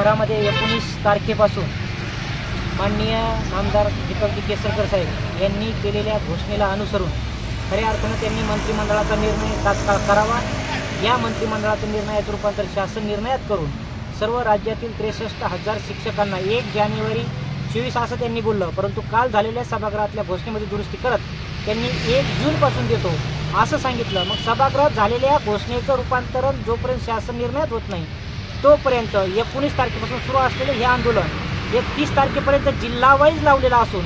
शहरामध्ये 19 तारखेपासून माननीय नामदार दीपकजी केसरकर साहेब यांनी केलेल्या घोषणेला अनुसरून खऱ्या अर्थानं त्यांनी मंत्रिमंडळाचा निर्णय तात्काळ करावा। या मंत्रिमंडळाच्या निर्णयाचं रूपांतर शासन निर्णयात करून सर्व राज्यातील 63,000 शिक्षकांना 1 जानेवारी 24 असं त्यांनी बोललं, परंतु काल झालेल्या सभागृहातल्या घोषणेमध्ये दुरुस्ती करत त्यांनी 1 जूनपासून देतो असं सांगितलं। मग सभागृहात झालेल्या घोषणेचं रूपांतरण जोपर्यंत शासन निर्णयात होत नाही तोपर्यंत 19 तारखेपासून सुरू असलेले हे आंदोलन 31 तारखेपर्यंत जिल्हावाईज लावलेलं असून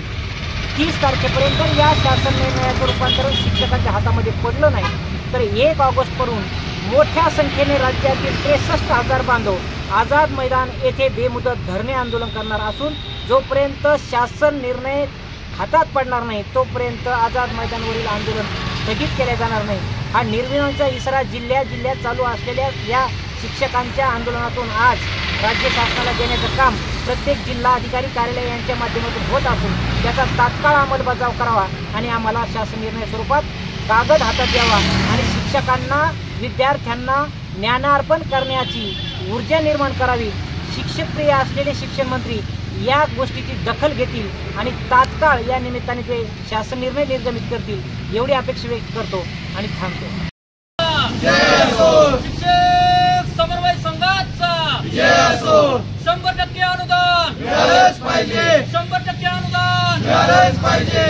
30 तारखेपर्यंत या शासन निर्णयाचं रूपांतरण शिक्षकांच्या हातामध्ये पडलं नाही तर 1 ऑगस्टपासून मोठ्या संख्येने राज्यातील 63,000 बांधव आझाद मैदान येथे बेमुदत धरणे आंदोलन करणार असून जोपर्यंत शासन निर्णय हातात पडणार नाही तोपर्यंत आझाद मैदानावरील आंदोलन स्थगित केले जाणार नाही। हा निर्विवादाचा इशारा जिल्ह्यात चालू असलेल्या या शिक्षकांच्या आंदोलनातून आज राज्य शासनाला देण्याचं काम प्रत्येक जिल्हाधिकारी कार्यालय यांच्या माध्यमातून होत असून त्याचा तात्काळ अंमलबजाव करावा आणि आम्हाला शासन निर्णय स्वरूपात कागद हातात द्यावा आणि शिक्षकांना विद्यार्थ्यांना ज्ञानार्पण करण्याची ऊर्जा निर्माण करावी। शिक्षकप्रिय असलेले शिक्षण मंत्री या गोष्टीची दखल घेतील आणि तात्काळ या निमित्ताने ते शासन निर्णय निर्गमित करतील एवढी अपेक्षा व्यक्त करतो आणि थांबतो। शिक्षक समन्वय संघाचा 100% अनुदान मिळालेच पाहिजे, 100% अनुदान मिळालेच पाहिजे।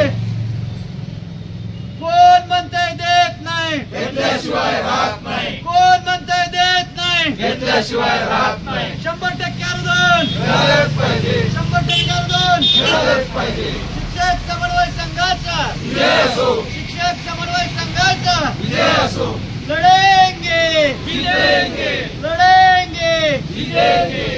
कोण म्हणते देत नाही, घेतल्याशिवाय राहत नाही, कोण म्हणते देत नाही, घेतल्याशिवाय राहत नाही। 100% अनुदान मिळालेच पाहिजे, 100% अनुदान मिळालेच पाहिजे। शिक्षक समन्वय संघाचा विजय असो, शिक्षक समन्वय संघाचा विजय असो। लढेंगे जीतेंगे, लढेंगे जीतेंगे।